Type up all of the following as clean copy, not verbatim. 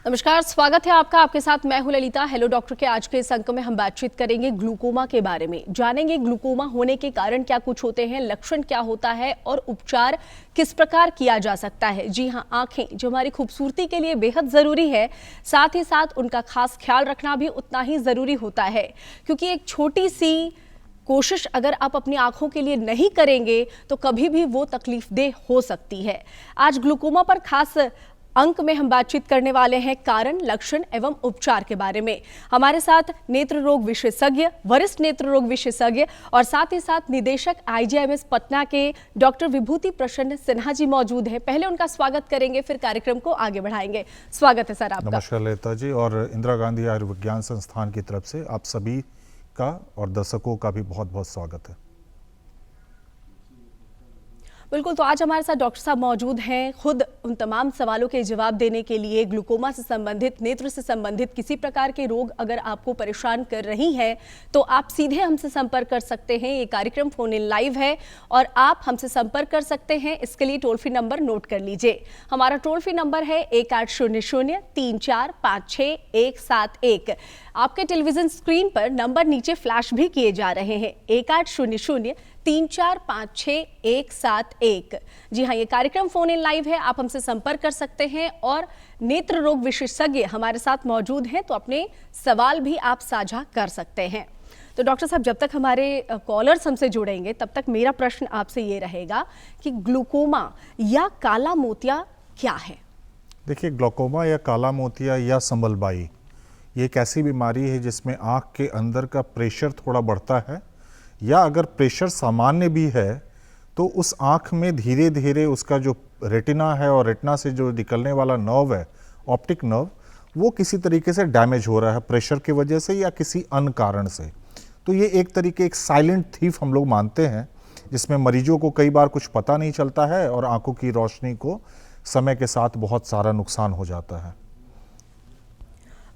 नमस्कार, स्वागत है आपका। आपके साथ मैं हूं ललिता। हेलो डॉक्टर के आज के इस अंक में हम बातचीत करेंगे ग्लूकोमा के बारे में। जानेंगे ग्लूकोमा होने के कारण क्या कुछ होते हैं, लक्षण क्या होता है और उपचार किस प्रकार किया जा सकता है। जी हां, आंखें जो हमारी खूबसूरती के लिए बेहद जरूरी है, साथ ही साथ उनका खास ख्याल रखना भी उतना ही जरूरी होता है, क्योंकि एक छोटी सी कोशिश अगर आप अपनी आंखों के लिए नहीं करेंगे तो कभी भी वो तकलीफदेह हो सकती है। आज ग्लूकोमा पर खास अंक में हम बातचीत करने वाले हैं कारण, लक्षण एवं उपचार के बारे में। हमारे साथ नेत्र रोग विशेषज्ञ, वरिष्ठ नेत्र रोग विशेषज्ञ और साथ ही साथ निदेशक आईजीआईएमएस पटना के डॉक्टर विभूति प्रसन्न सिन्हा जी मौजूद हैं। पहले उनका स्वागत करेंगे, फिर कार्यक्रम को आगे बढ़ाएंगे। स्वागत है सर आपका। नमस्कार ललिता जी, और इंदिरा गांधी आयुर्विज्ञान संस्थान की तरफ से आप सभी का और दर्शकों का भी बहुत बहुत स्वागत है। बिल्कुल, तो आज हमारे साथ डॉक्टर साहब मौजूद हैं, खुद उन तमाम सवालों के जवाब देने के लिए। ग्लूकोमा से संबंधित, नेत्र से संबंधित किसी प्रकार के रोग अगर आपको परेशान कर रही हैं तो आप सीधे हमसे संपर्क कर सकते हैं। ये कार्यक्रम फोन इन लाइव है और आप हमसे संपर्क कर सकते हैं। इसके लिए टोल फ्री नंबर नोट कर लीजिए। हमारा टोल फ्री नंबर है 1800-3456-171। आपके टेलीविजन स्क्रीन पर नंबर नीचे फ्लैश भी किए जा रहे हैं, 1800-3456-171। जी हाँ, ये कार्यक्रम फोन इन लाइव है, आप हमसे संपर्क कर सकते हैं और नेत्र रोग विशेषज्ञ हमारे साथ मौजूद हैं, तो अपने सवाल भी आप साझा कर सकते हैं। तो डॉक्टर साहब, जब तक हमारे कॉलर्स हमसे जुड़ेंगे तब तक मेरा प्रश्न आपसे ये रहेगा कि ग्लूकोमा या काला मोतिया क्या है? देखिए, ग्लूकोमा या काला मोतिया या संबलबाई ये एक ऐसी बीमारी है जिसमें आँख के अंदर का प्रेशर थोड़ा बढ़ता है, या अगर प्रेशर सामान्य भी है तो उस आँख में धीरे धीरे उसका जो रेटिना है और रेटिना से जो निकलने वाला नर्व है, ऑप्टिक नर्व, वो किसी तरीके से डैमेज हो रहा है प्रेशर की वजह से या किसी अन्य कारण से। तो ये एक तरीके एक साइलेंट थीफ हम लोग मानते हैं, जिसमें मरीजों को कई बार कुछ पता नहीं चलता है और आंखों की रोशनी को समय के साथ बहुत सारा नुकसान हो जाता है।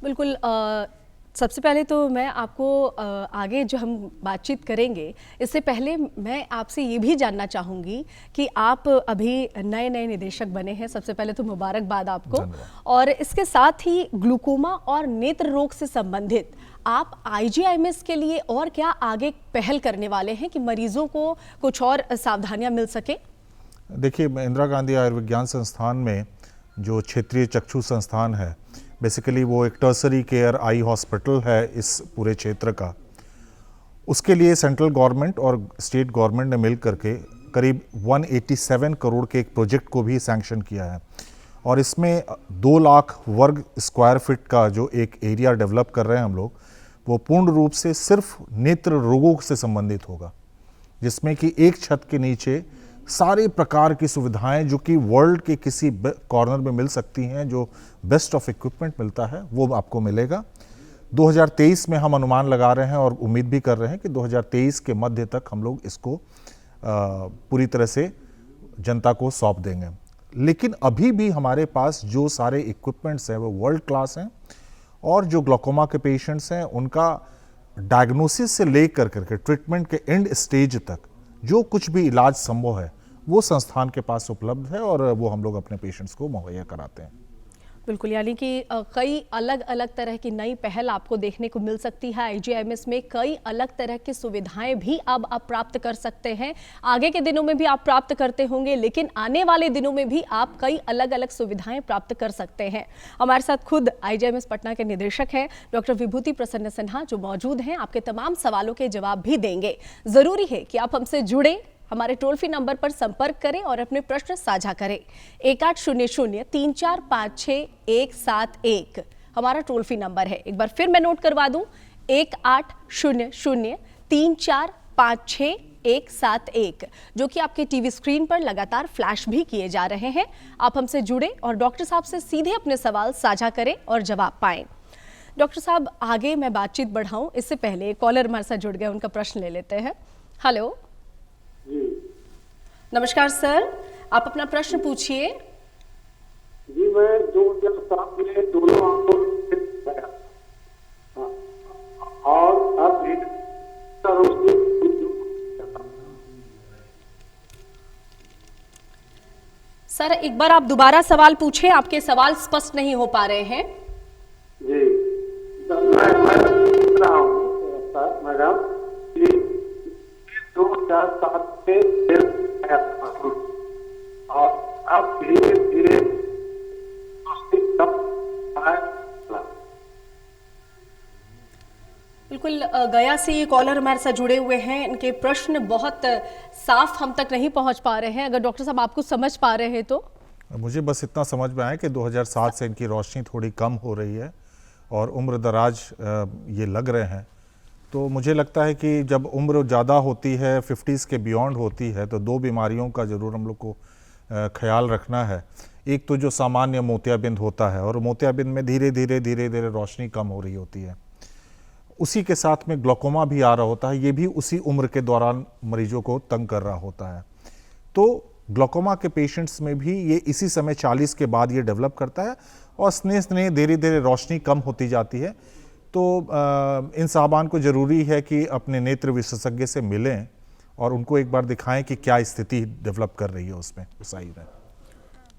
बिल्कुल, सबसे पहले तो मैं आपको आगे जो हम बातचीत करेंगे इससे पहले मैं आपसे ये भी जानना चाहूँगी कि आप अभी नए नए निदेशक बने हैं। सबसे पहले तो मुबारकबाद आपको। और इसके साथ ही ग्लूकोमा और नेत्र रोग से संबंधित आप आईजीआईएमएस के लिए और क्या आगे पहल करने वाले हैं कि मरीजों को कुछ और सावधानियां मिल सके? देखिए, इंदिरा गांधी आयुर्विज्ञान संस्थान में जो क्षेत्रीय चक्षु संस्थान है, बेसिकली वो एक टर्सरी केयर आई हॉस्पिटल है इस पूरे क्षेत्र का। उसके लिए सेंट्रल गवर्नमेंट और स्टेट गवर्नमेंट ने मिल करके करीब 187 करोड़ के एक प्रोजेक्ट को भी सैंक्शन किया है, और इसमें 2 लाख वर्ग स्क्वायर फीट का जो एक एरिया डेवलप कर रहे हैं हम लोग, वो पूर्ण रूप से सिर्फ नेत्र रोगों से संबंधित होगा, जिसमें कि एक छत के नीचे सारे प्रकार की सुविधाएं जो कि वर्ल्ड के किसी कॉर्नर में मिल सकती हैं, जो बेस्ट ऑफ इक्विपमेंट मिलता है, वो आपको मिलेगा। 2023 में हम अनुमान लगा रहे हैं और उम्मीद भी कर रहे हैं कि 2023 के मध्य तक हम लोग इसको पूरी तरह से जनता को सौंप देंगे। लेकिन अभी भी हमारे पास जो सारे इक्विपमेंट्स हैं वो वर्ल्ड क्लास हैं, और जो ग्लूकोमा के पेशेंट्स हैं उनका डायग्नोसिस से लेकर करके ट्रीटमेंट के एंड स्टेज तक जो कुछ भी इलाज संभव है वो संस्थान के पास उपलब्ध है, और वो हम लोग अपने पेशेंट्स को मुहैया कराते हैं। बिल्कुल, यानी कि कई अलग अलग तरह की नई पहल आपको देखने को मिल सकती है। आईजीआईएमएस में कई अलग तरह की सुविधाएं भी अब आप प्राप्त कर सकते हैं। आगे के दिनों में भी आप प्राप्त करते होंगे, लेकिन आने वाले दिनों में भी आप कई अलग अलग सुविधाएं प्राप्त कर सकते हैं। हमारे साथ खुद आईजीआईएमएस पटना के निदेशक हैं डॉक्टर विभूति प्रसन्न सिन्हा, जो मौजूद हैं, आपके तमाम सवालों के जवाब भी देंगे। जरूरी है कि आप हमसे जुड़े, हमारे टोल फ्री नंबर पर संपर्क करें और अपने प्रश्न साझा करें। 1800-3456-171 हमारा टोल फ्री नंबर है। एक बार फिर मैं नोट करवा दूं, 1800-3456-171, जो कि आपके टीवी स्क्रीन पर लगातार फ्लैश भी किए जा रहे हैं। आप हमसे जुड़े और डॉक्टर साहब से सीधे अपने सवाल साझा करें और जवाब पाएं। डॉक्टर साहब, आगे मैं बातचीत बढ़ाऊं इससे पहले कॉलर हमारे साथ जुड़ गए, उनका प्रश्न ले लेते हैं। हेलो जी, नमस्कार सर, आप अपना प्रश्न पूछिए। जी मैं 2007 में दोनों आंखों से गया, और अब सर सर एक बार आप दोबारा सवाल पूछें, आपके सवाल स्पष्ट नहीं हो पा रहे हैं। जी मैं पूछ रहा हूँ सर मैडम कि 2007 में दिल आया था और अब धीरे धीरे बिल्कुल गया से ये कॉलर हमारे साथ जुड़े हुए हैं, इनके प्रश्न बहुत साफ हम तक नहीं पहुंच पा रहे हैं। अगर डॉक्टर साहब आपको समझ पा रहे हैं तो मुझे बस इतना समझ में आया कि 2007 से इनकी रोशनी थोड़ी कम हो रही है और उम्र दराज ये लग रहे हैं। तो मुझे लगता है कि जब उम्र ज़्यादा होती है, 50s के बियॉन्ड होती है, तो दो बीमारियों का ज़रूर हम लोग को ख्याल रखना है। एक तो जो सामान्य मोतियाबिंद होता है, और मोतियाबिंद में धीरे धीरे रोशनी कम हो रही होती है। उसी के साथ में ग्लोकोमा भी आ रहा होता है, ये भी उसी उम्र के दौरान मरीजों को तंग कर रहा होता है। तो ग्लोकोमा के पेशेंट्स में भी ये इसी समय 40 के बाद ये डेवलप करता है और स्नेह स्नेह धीरे धीरे रोशनी कम होती जाती है। तो इन साहबान को ज़रूरी है कि अपने नेत्र विशेषज्ञ से मिलें और उनको एक बार दिखाएं कि क्या स्थिति डेवलप कर रही है उसमें सही है।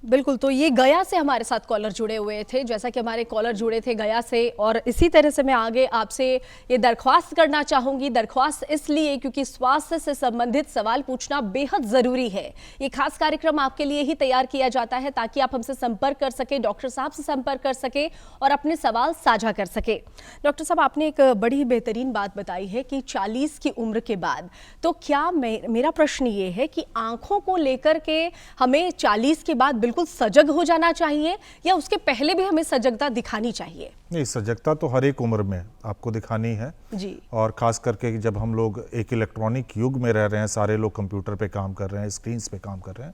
बिल्कुल, तो ये गया से हमारे साथ कॉलर जुड़े हुए थे, जैसा कि हमारे कॉलर जुड़े थे गया से, और इसी तरह से मैं आगे आपसे ये दरख्वास्त करना चाहूँगी। दरख्वास्त इसलिए क्योंकि स्वास्थ्य से संबंधित सवाल पूछना बेहद ज़रूरी है। ये खास कार्यक्रम आपके लिए ही तैयार किया जाता है ताकि आप हमसे संपर्क कर सकें, डॉक्टर साहब से संपर्क कर सकें और अपने सवाल साझा कर सकें। डॉक्टर साहब, आपने एक बड़ी बेहतरीन बात बताई है कि 40 की उम्र के बाद, तो क्या मेरा प्रश्न ये है कि आँखों को लेकर के हमें 40 के बाद बिल्कुल सजग हो जाना चाहिए या उसके पहले भी हमें सजगता दिखानी चाहिए? नहीं, सजगता तो हर एक उम्र में आपको दिखानी है जी। और खास करके जब हम लोग एक इलेक्ट्रॉनिक युग में रह रहे हैं, सारे लोग कंप्यूटर पे काम कर रहे हैं, स्क्रीन्स पे काम कर रहे हैं,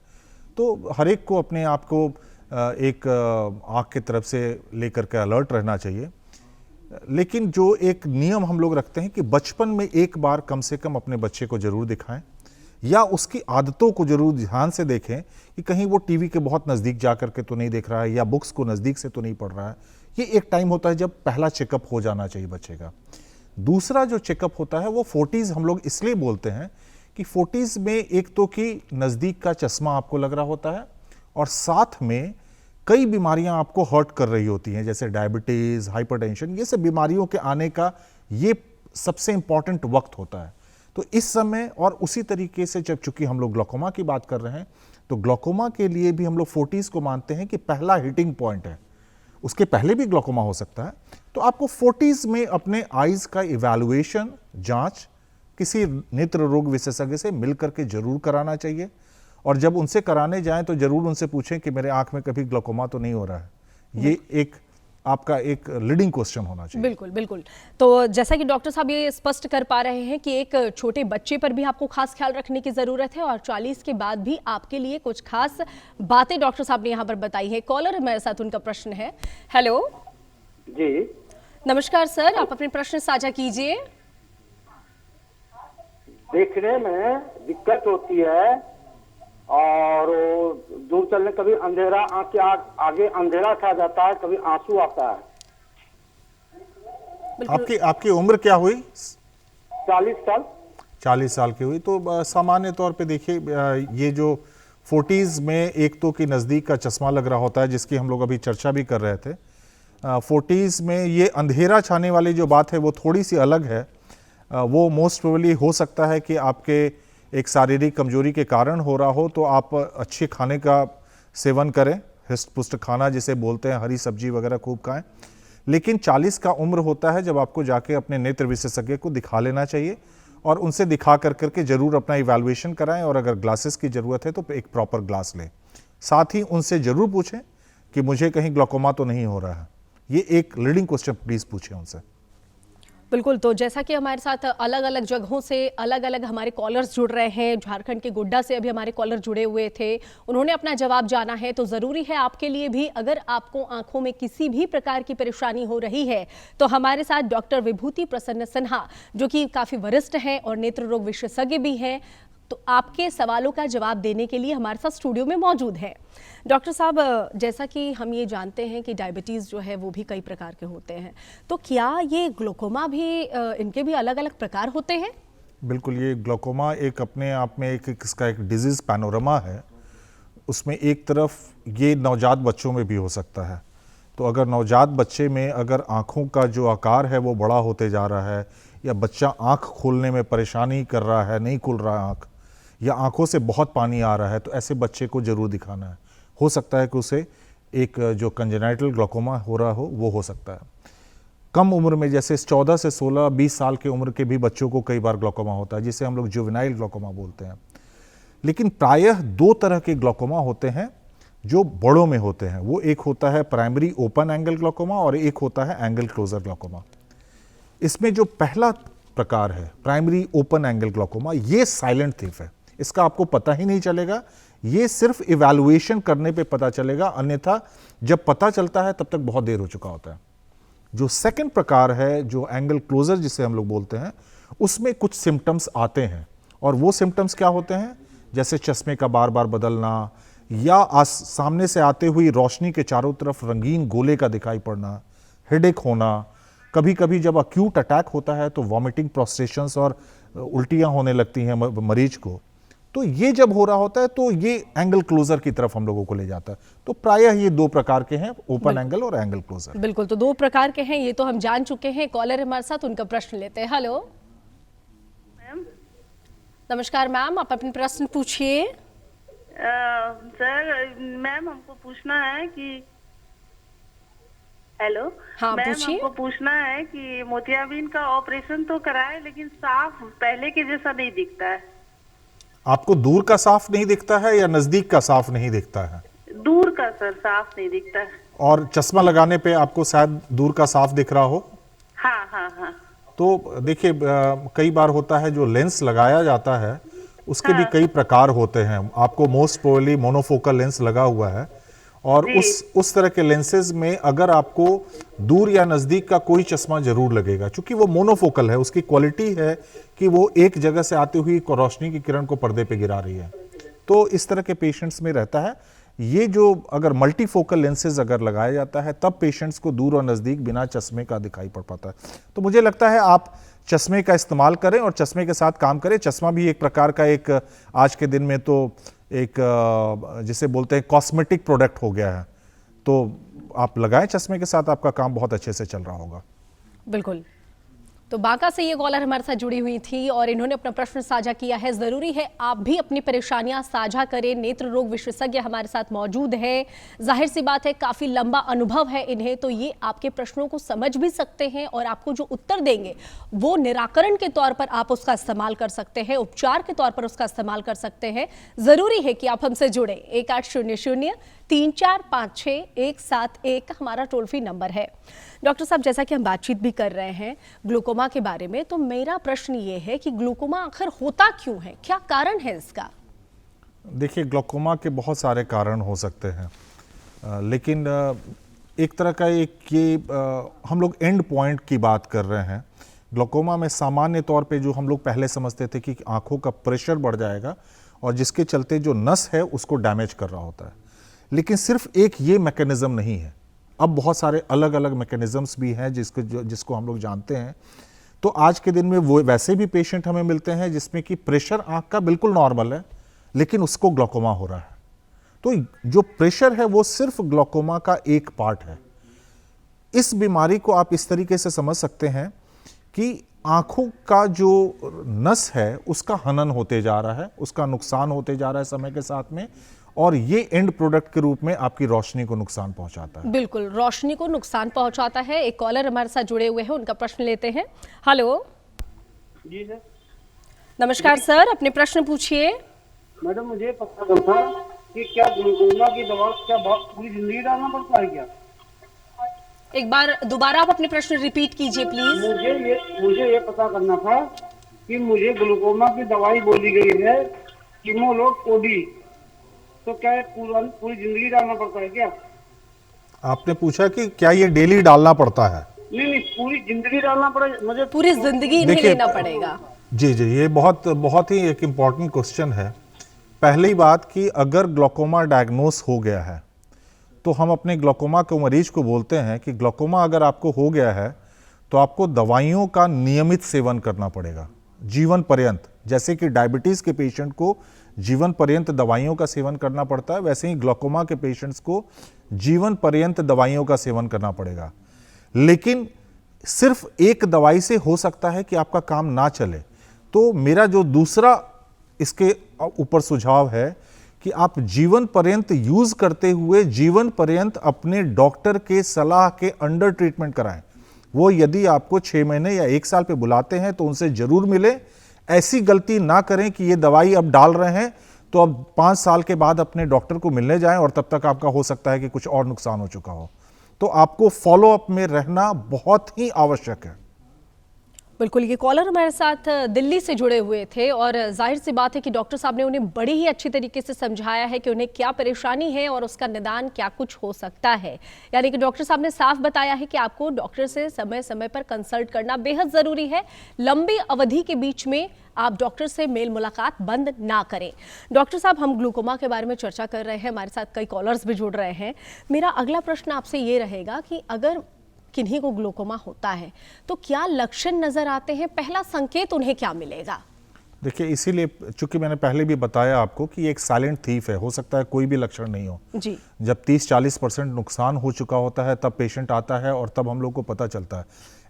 तो हर एक को अपने आप को एक आँख की तरफ से लेकर के अलर्ट रहना चाहिए। लेकिन जो एक नियम हम लोग रखते हैं कि बचपन में एक बार कम से कम अपने बच्चे को जरूर दिखाएं या उसकी आदतों को जरूर ध्यान से देखें कि कहीं वो टीवी के बहुत नज़दीक जा करके तो नहीं देख रहा है या बुक्स को नज़दीक से तो नहीं पढ़ रहा है। ये एक टाइम होता है जब पहला चेकअप हो जाना चाहिए बच्चे का। दूसरा जो चेकअप होता है वो 40s हम लोग इसलिए बोलते हैं कि 40s में एक तो कि नज़दीक का चश्मा आपको लग रहा होता है और साथ में कई बीमारियां आपको हर्ट कर रही होती हैं, जैसे डायबिटीज़, हाइपरटेंशन, ये सब बीमारियों के आने का ये सबसे इंपॉर्टेंट वक्त होता है। तो इस समय और उसी तरीके से जब चूंकि हम लोग ग्लोकोमा की बात कर रहे हैं तो ग्लोकोमा के लिए भी हम लोग 40s को मानते हैं कि पहला हिटिंग पॉइंट है। उसके पहले भी ग्लोकोमा हो सकता है। तो आपको 40s में अपने आईज का इवैल्यूएशन, जांच किसी नेत्र रोग विशेषज्ञ से मिल करके जरूर कराना चाहिए और जब उनसे कराने जाएं तो जरूर उनसे पूछें कि मेरे आंख में कभी ग्लोकोमा तो नहीं हो रहा है। ये एक आपका एक लीडिंग क्वेश्चन होना चाहिए। बिल्कुल बिल्कुल। तो जैसा कि डॉक्टर साहब ये स्पष्ट कर पा रहे हैं कि एक छोटे बच्चे पर भी आपको खास ख्याल रखने की जरूरत है और 40 के बाद भी आपके लिए कुछ खास बातें डॉक्टर साहब ने यहाँ पर बताई है। कॉलर मेरे साथ, उनका प्रश्न है। हेलो जी नमस्कार सर, आप अपने प्रश्न साझा कीजिए। देखने में दिक्कत होती है और दूर चलने कभी अंधेरा, आँख के आगे अंधेरा छा जाता है, कभी आंसू आता है। आपकी उम्र क्या हुई? 40 साल। 40 साल की हुई तो सामान्य तौर पे देखिए ये जो 40s में एक तो कि नज़दीक का चश्मा लग रहा होता है जिसकी हम लोग अभी चर्चा भी कर रहे थे। 40s में ये अंधेरा छाने वाली जो बात है वो थोड़ी सी अलग है। वो मोस्ट प्रोबेबली हो सकता है कि आपके एक शारीरिक कमजोरी के कारण हो रहा हो, तो आप अच्छे खाने का सेवन करें, हृष्ट पुष्ट खाना जिसे बोलते हैं, हरी सब्जी वगैरह खूब खाएं। लेकिन 40 का उम्र होता है जब आपको जाके अपने नेत्र विशेषज्ञ को दिखा लेना चाहिए और उनसे दिखा करके जरूर अपना इवैल्यूएशन कराएं और अगर ग्लासेस की ज़रूरत है तो एक प्रॉपर ग्लास लें। साथ ही उनसे ज़रूर पूछें कि मुझे कहीं ग्लोकोमा तो नहीं हो रहा है। ये एक लीडिंग क्वेश्चन प्लीज़ पूछें उनसे। बिल्कुल, तो जैसा कि हमारे साथ अलग अलग जगहों से अलग अलग हमारे कॉलर्स जुड़ रहे हैं, झारखंड के गोड्डा से अभी हमारे कॉलर जुड़े हुए थे, उन्होंने अपना जवाब जाना है, तो ज़रूरी है आपके लिए भी, अगर आपको आंखों में किसी भी प्रकार की परेशानी हो रही है तो हमारे साथ डॉक्टर विभूति प्रसन्न सिन्हा, जो कि काफ़ी वरिष्ठ हैं और नेत्र रोग विशेषज्ञ भी हैं, तो आपके सवालों का जवाब देने के लिए हमारे साथ स्टूडियो में मौजूद है। डॉक्टर साहब, जैसा कि हम ये जानते हैं कि डायबिटीज़ जो है वो भी कई प्रकार के होते हैं, तो क्या ये ग्लोकोमा भी इनके भी अलग अलग प्रकार होते हैं? बिल्कुल, ये ग्लोकोमा एक अपने आप में इसका एक डिजीज़ पैनोरमा है। उसमें एक तरफ ये नवजात बच्चों में भी हो सकता है। तो अगर नवजात बच्चे में अगर आँखों का जो आकार है वो बड़ा होते जा रहा है, या बच्चा आँख खोलने में परेशानी कर रहा है, नहीं खुल रहा आँख, या आँखों से बहुत पानी आ रहा है, तो ऐसे बच्चे को ज़रूर दिखाना है। हो सकता है कि उसे एक जो कंजेनाइटल ग्लोकोमा हो रहा हो वो हो सकता है। कम उम्र में जैसे 14 से 16 20 साल के उम्र के भी बच्चों को कई बार ग्लोकोमा होता है, जिसे हम लोग जुवेनाइल ग्लोकोमा बोलते हैं। लेकिन प्रायः दो तरह के ग्लोकोमा होते हैं जो बड़ों में होते हैं। वो एक होता है प्राइमरी ओपन एंगल ग्लोकोमा और एक होता है एंगल क्लोजर ग्लोकोमा। इसमें जो पहला प्रकार है प्राइमरी ओपन एंगल ग्लोकोमा, ये साइलेंट थिफ है, इसका आपको पता ही नहीं चलेगा, ये सिर्फ इवैल्यूएशन करने पे पता चलेगा, अन्यथा जब पता चलता है तब तक बहुत देर हो चुका होता है। जो सेकंड प्रकार है जो एंगल क्लोजर जिसे हम लोग बोलते हैं, उसमें कुछ सिम्टम्स आते हैं, और वो सिम्टम्स क्या होते हैं, जैसे चश्मे का बार बार बदलना, या सामने से आते हुई रोशनी के चारों तरफ रंगीन गोले का दिखाई पड़ना, हेडेक होना, कभी कभी जब अक्यूट अटैक होता है तो वॉमिटिंग, प्रोस्ट्रेशंस और उल्टियां होने लगती हैं मरीज को। तो ये जब हो रहा होता है तो ये एंगल क्लोजर की तरफ हम लोगों को ले जाता है। तो प्रायः ये दो प्रकार के हैं, ओपन एंगल और एंगल क्लोजर। बिल्कुल, तो दो प्रकार के हैं, ये तो हम जान चुके हैं। कॉलर हमारे साथ, उनका प्रश्न लेते हैं। Hello ma'am. नमस्कार मैम, आप अपने प्रश्न पूछिए। सर मैम हमको पूछना है कि हेलो हाँ, मैम पूछिए। हमको पूछना है कि मोतियाबिंद का ऑपरेशन तो कराए लेकिन साफ पहले के जैसा नहीं दिखता है। आपको दूर का साफ नहीं दिखता है या नजदीक का साफ नहीं दिखता है? दूर का सर साफ नहीं दिखता है। और चश्मा लगाने पे आपको शायद दूर का साफ दिख रहा हो। हाँ हाँ हाँ। तो देखिए, कई बार होता है जो लेंस लगाया जाता है उसके भी कई प्रकार होते हैं। आपको मोस्ट प्रोबेबली मोनोफोकल लेंस लगा हुआ है, और उस तरह के लेंसेज में अगर आपको दूर या नज़दीक का कोई चश्मा जरूर लगेगा, क्योंकि वो मोनोफोकल है, उसकी क्वालिटी है कि वो एक जगह से आती हुई रोशनी की किरण को पर्दे पे गिरा रही है। तो इस तरह के पेशेंट्स में रहता है। ये जो अगर मल्टीफोकल लेंसेज अगर लगाया जाता है तब पेशेंट्स को दूर और नज़दीक बिना चश्मे का दिखाई पड़ पाता है। तो मुझे लगता है आप चश्मे का इस्तेमाल करें और चश्मे के साथ काम करें। चश्मा भी एक प्रकार का एक आज के दिन में तो एक जिसे बोलते हैं कॉस्मेटिक प्रोडक्ट हो गया है। तो आप लगाएं चश्मे के साथ, आपका काम बहुत अच्छे से चल रहा होगा। बिल्कुल। तो बांका से ये कॉलर हमारे साथ जुड़ी हुई थी और इन्होंने अपना प्रश्न साझा किया है। जरूरी है आप भी अपनी परेशानियां साझा करें। नेत्र रोग विशेषज्ञ हमारे साथ मौजूद है। जाहिर सी बात है काफी लंबा अनुभव है इन्हें, तो ये आपके प्रश्नों को समझ भी सकते हैं और आपको जो उत्तर देंगे वो निराकरण के तौर पर आप उसका इस्तेमाल कर सकते हैं, उपचार के तौर पर उसका इस्तेमाल कर सकते हैं। जरूरी है कि आप हमसे जुड़े। 1800-3456-171 हमारा टोल फ्री नंबर है। डॉक्टर साहब, जैसा कि हम बातचीत भी कर रहे हैं ग्लूकोमा के बारे में, तो मेरा प्रश्न ये है कि ग्लूकोमा आखिर होता क्यों है, क्या कारण है इसका? देखिए, ग्लूकोमा के बहुत सारे कारण हो सकते हैं, लेकिन एक तरह का हम लोग एंड पॉइंट की बात कर रहे हैं। ग्लूकोमा में सामान्य तौर पे जो हम लोग पहले समझते थे कि आंखों का प्रेशर बढ़ जाएगा और जिसके चलते जो नस है उसको डैमेज कर रहा होता है, लेकिन सिर्फ एक ये मैकेनिज्म नहीं है। अब बहुत सारे अलग अलग मैकेनिज्म्स भी हैं जिसको हम लोग जानते हैं। तो आज के दिन में वो वैसे भी पेशेंट हमें मिलते हैं जिसमें कि प्रेशर आंख का बिल्कुल नॉर्मल है लेकिन उसको ग्लूकोमा हो रहा है। तो जो प्रेशर है वो सिर्फ ग्लूकोमा का एक पार्ट है। इस बीमारी को आप इस तरीके से समझ सकते हैं कि आंखों का जो नस है उसका हनन होते जा रहा है, उसका नुकसान होते जा रहा है समय के साथ में, और ये एंड प्रोडक्ट के रूप में आपकी रोशनी को नुकसान पहुंचाता है। बिल्कुल, रोशनी को नुकसान पहुंचाता है। एक कॉलर हमारे साथ जुड़े हुए हैं, उनका प्रश्न लेते हैं। हेलो जी सर। नमस्कार सर, अपने प्रश्न पूछिए। मैडम, मुझे पता करना था कि क्या ग्लूकोमा की दवा क्या पूरी जिंदगी डालना पड़ता है क्या? एक बार दोबारा आप अपने प्रश्न रिपीट कीजिए प्लीज। मुझे ये पता करना था कि मुझे ग्लूकोमा की दवाई बोली गई है कीमोलोड ओडी, तो क्या पूरी जिंदगी डालना पड़ता है क्या? आपने पूछा कि क्या ये डेली डालना पड़ता है? नहीं, पूरी जिंदगी डालना पड़ेगा मुझे? पूरी जिंदगी इन्हें लेना पड़ेगा? जी, ये बहुत ही एक इम्पॉर्टेंट क्वेश्चन है। पहली बात कि अगर ग्लूकोमा डायग्नोस हो गया है तो हम अपने ग्लूकोमा के मरीज को बोलते हैं कि ग्लूकोमा अगर आपको हो गया है तो आपको दवाइयों का नियमित सेवन करना पड़ेगा जीवन पर्यंत। जैसे कि डायबिटीज़ के पेशेंट को जीवन पर्यंत दवाइयों का सेवन करना पड़ता है, वैसे ही ग्लोकोमा के पेशेंट्स को जीवन पर्यंत दवाइयों का सेवन करना पड़ेगा। लेकिन सिर्फ एक दवाई से हो सकता है कि आपका काम ना चले। तो मेरा जो दूसरा इसके ऊपर सुझाव है कि आप जीवन पर्यंत यूज करते हुए जीवन पर्यंत अपने डॉक्टर के सलाह के अंडर ट्रीटमेंट कराएं। वो यदि आपको 6 महीने या 1 साल पे बुलाते हैं तो उनसे जरूर मिले। ऐसी गलती ना करें कि ये दवाई अब डाल रहे हैं तो अब 5 साल के बाद अपने डॉक्टर को मिलने जाएं और तब तक आपका हो सकता है कि कुछ और नुकसान हो चुका हो। तो आपको फॉलो अप में रहना बहुत ही आवश्यक है। बिल्कुल, ये कॉलर हमारे साथ दिल्ली से जुड़े हुए थे और जाहिर सी बात है कि डॉक्टर साहब ने उन्हें बड़ी ही अच्छी तरीके से समझाया है कि उन्हें क्या परेशानी है और उसका निदान क्या कुछ हो सकता है। यानी कि डॉक्टर साहब ने साफ बताया है कि आपको डॉक्टर से समय समय पर कंसल्ट करना बेहद ज़रूरी है। लंबी अवधि के बीच में आप डॉक्टर से मेल मुलाकात बंद ना करें। डॉक्टर साहब, हम ग्लूकोमा के बारे में चर्चा कर रहे हैं, हमारे साथ कई कॉलर्स भी जुड़ रहे हैं। मेरा अगला प्रश्न आपसे ये रहेगा कि अगर किन्हीं को ग्लूकोमा होता है तो क्या लक्षण नजर आते हैं, पहला संकेत उन्हें क्या मिलेगा? देखिए, इसीलिए चूंकि मैंने पहले भी बताया आपको कि ये एक साइलेंट थीफ है, हो सकता है कोई भी लक्षण नहीं हो जी। जब 30-40% नुकसान हो चुका होता है तब पेशेंट आता है और तब हम लोग को पता चलता है।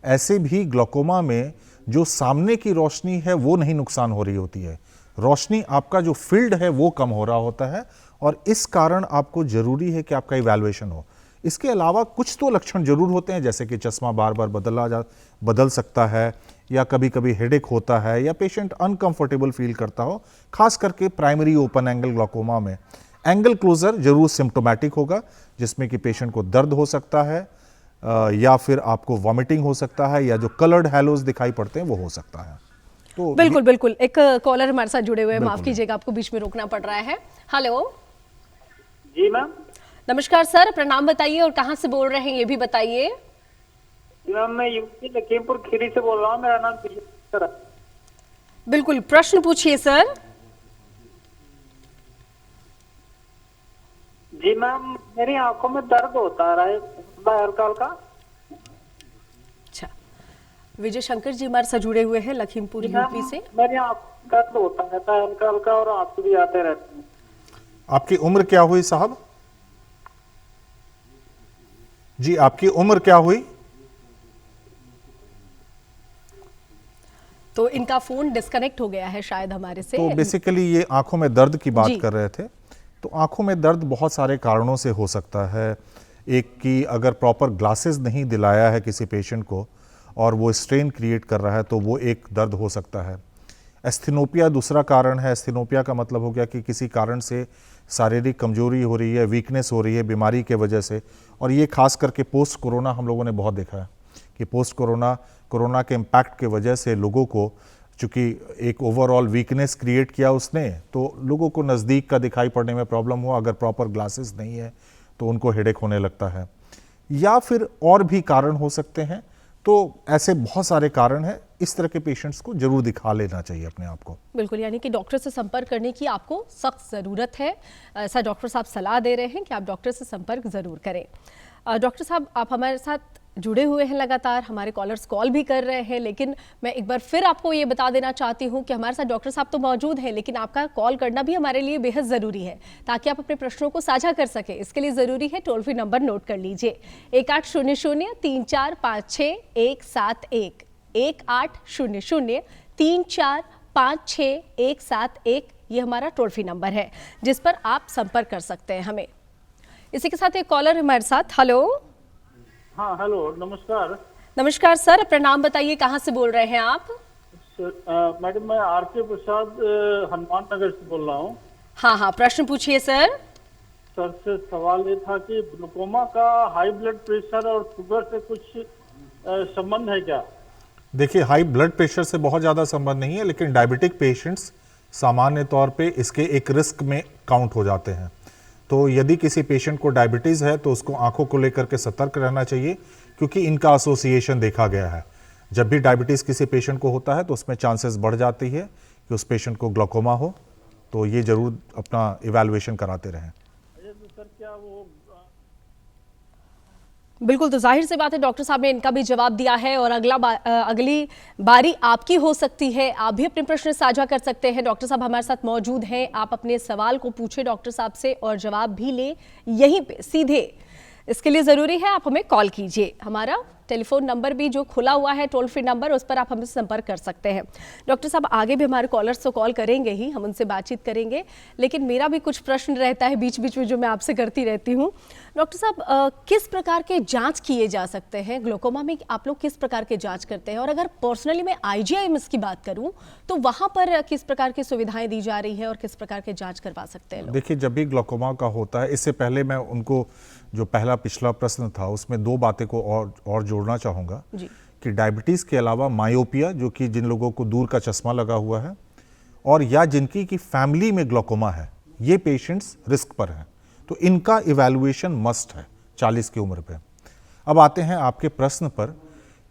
ऐसे भी ग्लूकोमा में जो सामने की रोशनी है वो नहीं नुकसान हो रही होती है, रोशनी आपका जो फील्ड है वो कम हो रहा होता है और इस कारण आपको जरूरी है कि आपका इवैल्यूएशन हो। इसके अलावा कुछ तो लक्षण जरूर होते हैं, जैसे कि चश्मा बार बार बदल सकता है या कभी कभी हेडेक होता है या पेशेंट अनकंफर्टेबल फील करता हो। खास करके प्राइमरी ओपन एंगल ग्लूकोमा में एंगल क्लोजर जरूर सिम्टोमेटिक होगा, जिसमें कि पेशेंट को दर्द हो सकता है या फिर आपको वॉमिटिंग हो सकता है या जो कलर्ड हैलोज दिखाई पड़ते हैं वो हो सकता है। तो बिल्कुल बिल्कुल, एक कॉलर हमारे साथ जुड़े हुए हैं, माफ कीजिएगा आपको बीच में रोकना पड़ रहा है। हेलो जी मैम। नमस्कार सर, प्रणाम बताइए और कहाँ से बोल रहे हैं ये भी बताइए। मैम मैं यूपी लखीमपुर खीरी से बोल रहा हूँ, मेरा नाम सर। बिल्कुल, प्रश्न पूछिए सर। जी मैम, मेरी आंखों में दर्द होता है हल्का हल्का। अच्छा, विजय शंकर जी हमारे साथ जुड़े हुए हैं लखीमपुर यूपी से। मेरी आंखों में दर्द होता रहता है हल्का हल्का और आंसू भी आते रहते हैं। आपकी उम्र क्या हुई साहब? जी, आपकी उम्र क्या हुई? तो इनका फोन डिस्कनेक्ट हो गया है शायद हमारे से। तो बेसिकली ये आंखों में दर्द की बात कर रहे थे। तो आंखों में दर्द बहुत सारे कारणों से हो सकता है। एक कि अगर प्रॉपर ग्लासेस नहीं दिलाया है किसी पेशेंट को और वो स्ट्रेन क्रिएट कर रहा है तो वो एक दर्द हो सकता है। एस्थेनोपिया दूसरा कारण है। एस्थेनोपिया का मतलब हो गया कि किसी कारण से शारीरिक कमजोरी हो रही है, वीकनेस हो रही है बीमारी के वजह से, और ये खास करके पोस्ट कोरोना हम लोगों ने बहुत देखा है कि पोस्ट कोरोना के इम्पैक्ट के वजह से लोगों को, चूँकि एक ओवरऑल वीकनेस क्रिएट किया उसने, तो लोगों को नज़दीक का दिखाई पड़ने में प्रॉब्लम हुआ। अगर प्रॉपर ग्लासेस नहीं है तो उनको हेडेक होने लगता है, या फिर और भी कारण हो सकते हैं। तो ऐसे बहुत सारे कारण हैं। इस तरह के पेशेंट्स को जरूर दिखा लेना चाहिए अपने आप को। बिल्कुल, यानी कि डॉक्टर से संपर्क करने की आपको सख्त ज़रूरत है। ऐसा डॉक्टर साहब सलाह दे रहे हैं कि आप डॉक्टर से संपर्क ज़रूर करें। डॉक्टर साहब, आप हमारे साथ जुड़े हुए हैं लगातार, हमारे कॉलर्स कॉल भी कर रहे हैं, लेकिन मैं एक बार फिर आपको ये बता देना चाहती हूँ कि हमारे साथ डॉक्टर साहब तो मौजूद हैं, लेकिन आपका कॉल करना भी हमारे लिए बेहद ज़रूरी है ताकि आप अपने प्रश्नों को साझा कर सकें। इसके लिए ज़रूरी है टोल फ्री नंबर नोट कर लीजिए, 1800-3456-171, 1800-3456-171। ये हमारा टोल फ्री नंबर है जिस पर आप संपर्क कर सकते हैं हमें। इसी के साथ एक कॉलर हमारे साथ। हेलो। हाँ हेलो, नमस्कार। नमस्कार सर, प्रणाम बताइए, कहाँ से बोल रहे हैं आप? मैडम मैं आर.के. प्रसाद हनुमान नगर से बोल रहा हूँ। हाँ हाँ, प्रश्न पूछिए सर। सर से सवाल ये था कि ग्लूकोमा का हाई ब्लड प्रेशर और शुगर से कुछ संबंध है क्या? देखिए, हाई ब्लड प्रेशर से बहुत ज़्यादा संबंध नहीं है, लेकिन डायबिटिक पेशेंट्स सामान्य तौर पे इसके एक रिस्क में काउंट हो जाते हैं। तो यदि किसी पेशेंट को डायबिटीज़ है तो उसको आंखों को लेकर के सतर्क रहना चाहिए, क्योंकि इनका एसोसिएशन देखा गया है। जब भी डायबिटीज़ किसी पेशेंट को होता है तो उसमें चांसेस बढ़ जाती है कि उस पेशेंट को ग्लूकोमा हो। तो ये जरूर अपना इवैल्यूएशन कराते रहें। सर क्या वो बिल्कुल, तो जाहिर सी बात है डॉक्टर साहब ने इनका भी जवाब दिया है और अगली बारी आपकी हो सकती है। आप भी अपने प्रश्न साझा कर सकते हैं। डॉक्टर साहब हमारे साथ मौजूद हैं, आप अपने सवाल को पूछे डॉक्टर साहब से और जवाब भी लें यहीं पे सीधे। इसके लिए ज़रूरी है आप हमें कॉल कीजिए। हमारा टेलीफोन नंबर भी जो खुला हुआ है, टोल फ्री नंबर, उस पर आप हमसे संपर्क कर सकते हैं। डॉक्टर साहब आगे भी हमारे कॉलर्स तो कॉल करेंगे ही, हम उनसे बातचीत करेंगे, लेकिन मेरा भी कुछ प्रश्न रहता है बीच बीच में जो मैं आपसे करती रहती हूँ। डॉक्टर साहब किस प्रकार के जांच किए जा सकते हैं ग्लोकोमा में? आप लोग किस प्रकार के जांच करते हैं? और अगर पर्सनली मैं IGIMS की बात करूँ तो वहाँ पर किस प्रकार की सुविधाएं दी जा रही है और किस प्रकार के जाँच करवा सकते हैं लोग? देखिए, जब भी ग्लोकोमा का होता है, इससे पहले मैं उनको जो पिछला प्रश्न था उसमें दो बातें को और जोड़ना चाहूँगा कि डायबिटीज़ के अलावा मायोपिया, जो कि जिन लोगों को दूर का चश्मा लगा हुआ है और या जिनकी की फैमिली में ग्लोकोमा है, ये पेशेंट्स रिस्क पर हैं, तो इनका इवैल्यूएशन मस्ट है 40 की उम्र पे। अब आते हैं आपके प्रश्न पर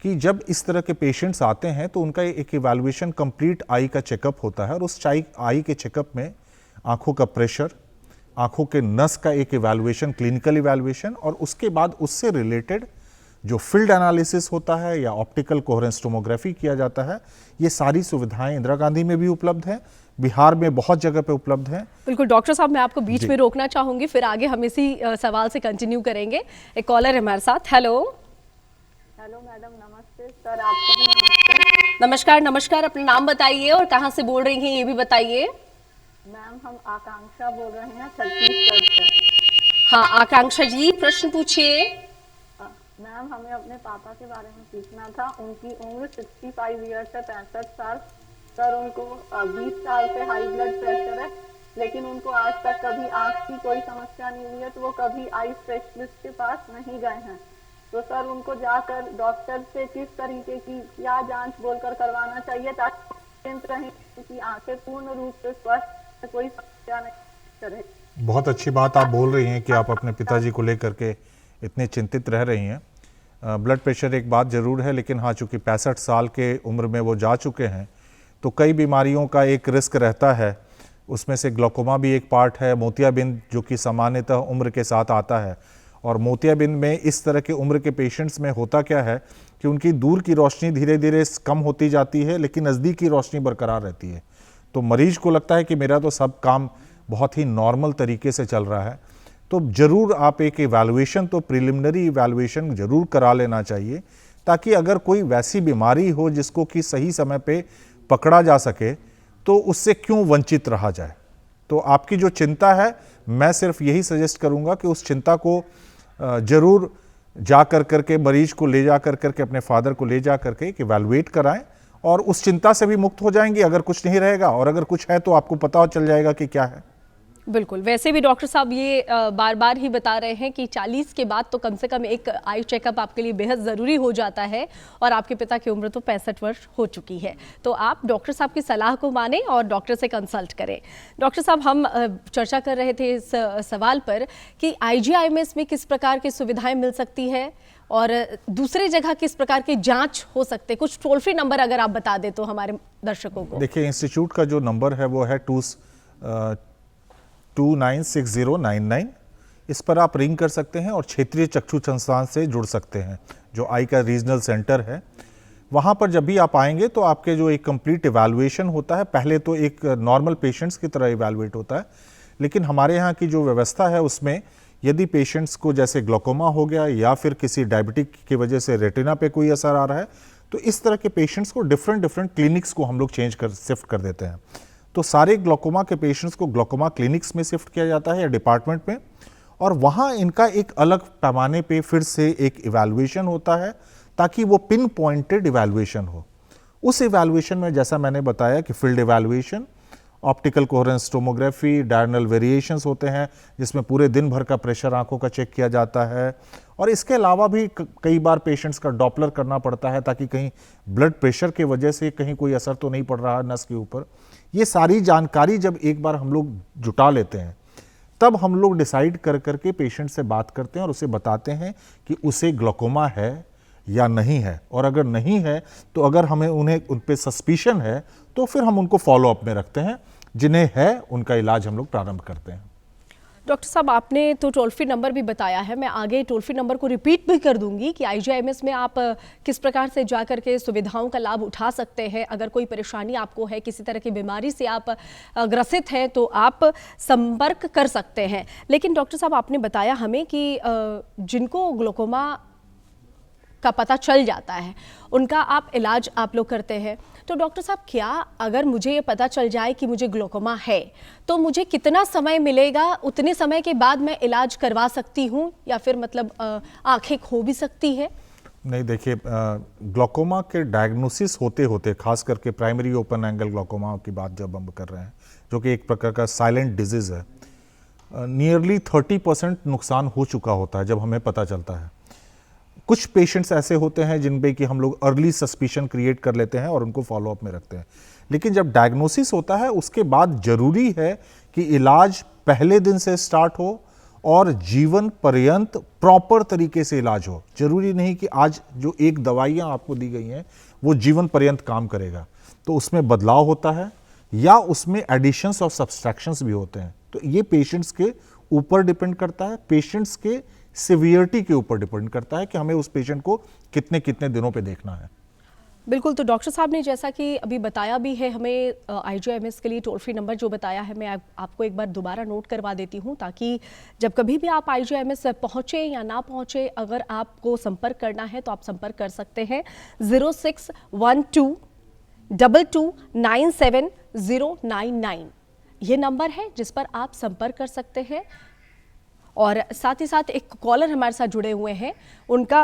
कि जब इस तरह के पेशेंट्स आते हैं तो उनका एक इवैल्यूएशन कंप्लीट आई का चेकअप होता है और उस आई के चेकअप में आँखों का प्रेशर, आँखों के नस का एक इवैल्यूएशन, क्लिनिकल इवैल्यूएशन, और उसके बाद उससे रिलेटेड जो फील्ड एनालिसिस होता है या ऑप्टिकल कोहेरेंस टोमोग्राफी किया जाता है। ये सारी सुविधाएं इंदिरा गांधी में भी उपलब्ध हैं, बिहार में बहुत जगह पे उपलब्ध हैं। बिल्कुल डॉक्टर साहब, मैं आपको बीच में रोकना चाहूंगी, फिर आगे हम इसी सवाल से कंटिन्यू करेंगे। एक कॉलर है हमारे साथ। हेलो मैडम, नमस्ते सर। आपको भी नमस्ते। नमस्कार। नमस्कार, अपना नाम बताइए और कहाँ से बोल रही हैं ये भी बताइए। मैम, हम आकांक्षा बोल रहे हैं छत्तीसगढ़ से। हाँ आकांक्षा जी, प्रश्न पूछिए। मैम, हमें अपने पापा के बारे में पूछना था। उनकी उम्र 65 ईयर्स है, 65 साल। सर, उनको 20 साल से हाई ब्लड प्रेशर है, लेकिन उनको आज तक कभी आँख की कोई समस्या नहीं हुई है, तो वो कभी आई स्पेशलिस्ट के पास नहीं गए हैं। तो सर, उनको जाकर डॉक्टर से किस तरीके की क्या जांच बोलकर करवाना चाहिए ताकि रहे कि आंखें पूर्ण रूप से स्वस्थ, कोई समस्या नहीं करे? बहुत अच्छी बात आप बोल रही हैं कि आप अपने पिताजी को लेकर के इतने चिंतित रह रही हैं। ब्लड प्रेशर एक बात ज़रूर है, लेकिन हाँ, चूँकि 65 साल के उम्र में वो जा चुके हैं तो कई बीमारियों का एक रिस्क रहता है। उसमें से ग्लोकोमा भी एक पार्ट है, मोतियाबिंद जो कि सामान्यतः उम्र के साथ आता है। और मोतियाबिंद में इस तरह के उम्र के पेशेंट्स में होता क्या है कि उनकी दूर की रोशनी धीरे धीरे कम होती जाती है, लेकिन नज़दीक की रोशनी बरकरार रहती है। तो मरीज को लगता है कि मेरा तो सब काम बहुत ही नॉर्मल तरीके से चल रहा है। तो ज़रूर आप एक इवैल्यूएशन, तो प्रिलिमिनरी इवैल्यूएशन ज़रूर करा लेना चाहिए, ताकि अगर कोई वैसी बीमारी हो जिसको कि सही समय पे पकड़ा जा सके तो उससे क्यों वंचित रहा जाए। तो आपकी जो चिंता है, मैं सिर्फ यही सजेस्ट करूंगा कि उस चिंता को ज़रूर जा करके मरीज को ले जा करके अपने फादर को ले जा करके एक इवैल्यूएट कराएं और उस चिंता से भी मुक्त हो जाएंगे अगर कुछ नहीं रहेगा, और अगर कुछ है तो आपको पता चल जाएगा कि क्या है। बिल्कुल, वैसे भी डॉक्टर साहब ये बार बार ही बता रहे हैं कि 40 के बाद तो कम से कम एक आई चेकअप आपके लिए बेहद ज़रूरी हो जाता है, और आपके पिता की उम्र तो 65 वर्ष हो चुकी है। तो आप डॉक्टर साहब की सलाह को मानें और डॉक्टर से कंसल्ट करें। डॉक्टर साहब, हम चर्चा कर रहे थे इस सवाल पर कि IGIMS में किस प्रकार की सुविधाएँ मिल सकती है और दूसरी जगह किस प्रकार की जाँच हो सकते, कुछ टोल फ्री नंबर अगर आप बता दें तो हमारे दर्शकों को। देखिए, इंस्टीट्यूट का जो नंबर है वो है 296099। इस पर आप रिंग कर सकते हैं और क्षेत्रीय चक्षु संस्थान से जुड़ सकते हैं, जो आई का रीजनल सेंटर है। वहाँ पर जब भी आप आएंगे तो आपके जो एक कंप्लीट इवैल्यूएशन होता है, पहले तो एक नॉर्मल पेशेंट्स की तरह इवैल्यूएट होता है, लेकिन हमारे यहाँ की जो व्यवस्था है उसमें यदि पेशेंट्स को जैसे ग्लोकोमा हो गया या फिर किसी डायबिटिक की वजह से रेटिना पे कोई असर आ रहा है, तो इस तरह के पेशेंट्स को डिफरेंट क्लिनिक्स को हम लोग शिफ्ट कर देते हैं। तो सारे ग्लोकोमा के पेशेंट्स को ग्लोकोमा क्लिनिक्स में शिफ्ट किया जाता है या डिपार्टमेंट में, और वहाँ इनका एक अलग पैमाने पे फिर से एक इवैल्यूएशन होता है ताकि वो पिन पॉइंटेड इवैल्यूएशन हो। उस इवैल्यूएशन में जैसा मैंने बताया कि field evaluation, optical coherence tomography, diagonal variations होते हैं जिसमें पूरे दिन भर का प्रेशर आंखों का चेक किया जाता है, और इसके अलावा भी कई बार पेशेंट्स का डॉपलर करना पड़ता है ताकि कहीं ब्लड प्रेशर के वजह से कहीं कोई असर तो नहीं पड़ रहा है नस के ऊपर। ये सारी जानकारी जब एक बार हम लोग जुटा लेते हैं तब हम लोग डिसाइड करके पेशेंट से बात करते हैं और उसे बताते हैं कि उसे ग्लोकोमा है या नहीं है, और अगर नहीं है तो अगर हमें उन पे सस्पिशन है तो फिर हम उनको फॉलो अप में रखते हैं, जिन्हें है उनका इलाज हम लोग प्रारंभ करते हैं। डॉक्टर साहब, आपने तो टोल फ्री नंबर भी बताया है, मैं आगे टोल फ्री नंबर को रिपीट भी कर दूंगी कि IGIMS में आप किस प्रकार से जा करके सुविधाओं का लाभ उठा सकते हैं। अगर कोई परेशानी आपको है, किसी तरह की बीमारी से आप ग्रसित हैं, तो आप संपर्क कर सकते हैं। लेकिन डॉक्टर साहब, आपने बताया हमें कि जिनको ग्लोकोमा का पता चल जाता है उनका आप इलाज आप लोग करते हैं, तो डॉक्टर साहब, क्या अगर मुझे ये पता चल जाए कि मुझे ग्लोकोमा है तो मुझे कितना समय मिलेगा? उतने समय के बाद मैं इलाज करवा सकती हूँ या फिर मतलब आंखें खो भी सकती है? नहीं, देखिए, ग्लोकोमा के डायग्नोसिस होते होते, खास करके प्राइमरी ओपन एंगल ग्लोकोमा की बात जब हम कर रहे हैं, जो कि एक प्रकार का साइलेंट डिजीज है, नियरली 30% नुकसान हो चुका होता है जब हमें पता चलता है। कुछ पेशेंट्स ऐसे होते हैं जिन पे कि हम लोग अर्ली सस्पिशन क्रिएट कर लेते हैं और उनको फॉलोअप में रखते हैं, लेकिन जब डायग्नोसिस होता है उसके बाद जरूरी है कि इलाज पहले दिन से स्टार्ट हो और जीवन पर्यंत प्रॉपर तरीके से इलाज हो। जरूरी नहीं कि आज जो एक दवाइयाँ आपको दी गई हैं वो जीवन पर्यंत काम करेगा, तो उसमें बदलाव होता है या उसमें एडिशंस और सब्सट्रैक्शंस भी होते हैं। तो ये पेशेंट्स के ऊपर डिपेंड करता है, पेशेंट्स के सिवियरिटी के ऊपर डिपेंड करता है कि हमें उस पेशेंट को कितने कितने दिनों पे देखना है। बिल्कुल, तो डॉक्टर साहब ने जैसा कि अभी बताया भी है हमें, IGIMS के लिए टोल फ्री नंबर जो बताया है, मैं आपको एक बार दोबारा नोट करवा देती हूँ, ताकि जब कभी भी आप IGIMS पहुँचे या ना पहुँचे, अगर आपको संपर्क करना है तो आप संपर्क कर सकते हैं। 0612229799 ये नंबर है जिस पर आप संपर्क कर सकते हैं। और साथ ही साथ एक कॉलर हमारे साथ जुड़े हुए हैं, उनका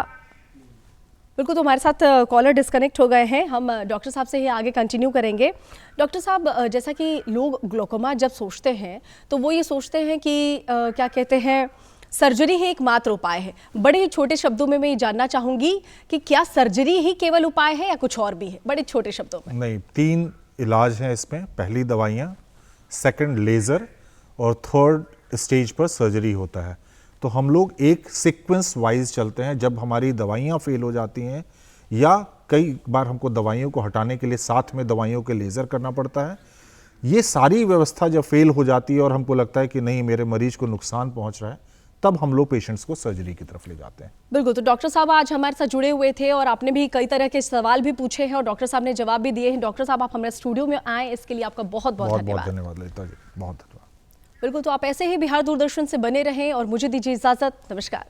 बिल्कुल, तो हमारे साथ कॉलर डिस्कनेक्ट हो गए हैं। हम डॉक्टर साहब से ही आगे कंटिन्यू करेंगे। डॉक्टर साहब, जैसा कि लोग ग्लोकोमा जब सोचते हैं तो वो ये सोचते हैं कि क्या कहते हैं, सर्जरी ही एकमात्र उपाय है। बड़े ही छोटे शब्दों में मैं ये जानना चाहूँगी कि क्या सर्जरी ही केवल उपाय है या कुछ और भी है? बड़े छोटे शब्दों में। नहीं, 3 इलाज हैं इसमें। पहली दवाइयाँ, सेकंड लेज़र और थर्ड स्टेज पर सर्जरी होता है। तो हम लोग एक सीक्वेंस वाइज चलते हैं। जब हमारी दवाइयाँ फेल हो जाती हैं या कई बार हमको दवाइयों को हटाने के लिए साथ में दवाइयों के लेज़र करना पड़ता है, ये सारी व्यवस्था जब फेल हो जाती है और हमको लगता है कि नहीं, मेरे मरीज को नुकसान पहुंच रहा है, तब हम लोग पेशेंट्स को सर्जरी की तरफ ले जाते हैं। बिल्कुल, तो डॉक्टर साहब आज हमारे साथ जुड़े हुए थे और आपने भी कई तरह के सवाल भी पूछे हैं और डॉक्टर साहब ने जवाब भी दिए हैं। डॉक्टर साहब, आप हमारे स्टूडियो में आए, इसके लिए आपका बहुत बहुत धन्यवाद ललिता जी, बहुत धन्यवाद। बिल्कुल, तो आप ऐसे ही बिहार दूरदर्शन से बने रहें और मुझे दीजिए इजाजत। नमस्कार।